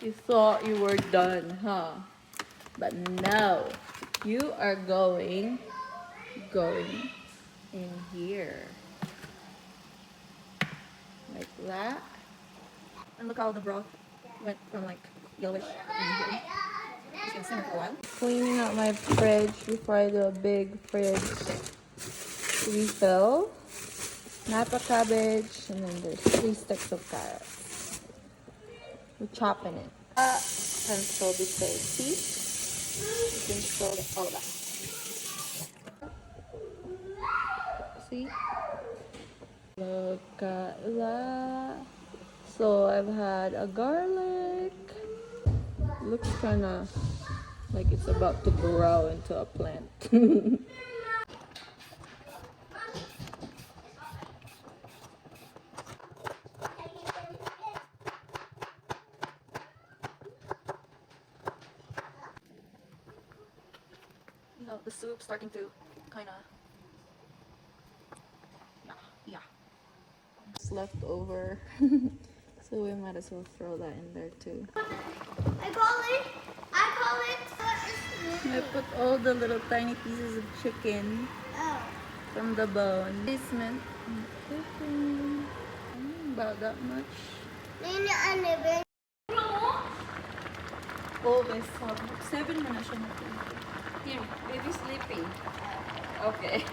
You thought you were done, huh? But no, you are going in here. Like that. And look how the broth went from like yellowish in here. It's gonna simmer for a while. Cleaning out my fridge before I do a big fridge refill. Napa cabbage, and then there's 3 sticks of carrots. We're chopping it. Can still be saved. See? You can still get all of that. See? Look at that. So I've had a garlic. Looks kind of like it's about to grow into a plant. You know, the soup's starting to kind of, yeah. It's left over. So we might as well throw that in there too. I call it. I put all the little tiny pieces of chicken Oh. from the bone. Basement. About that much. Nini, ano ba? Oh, by 7 na siya natulog. Here, baby sleeping. Okay.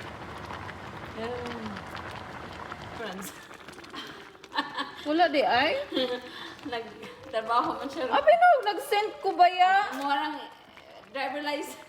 Friends. Wala di ay? Nagtrabaho man siya. Abi no, nag-send ko ba ya? Murang driver license.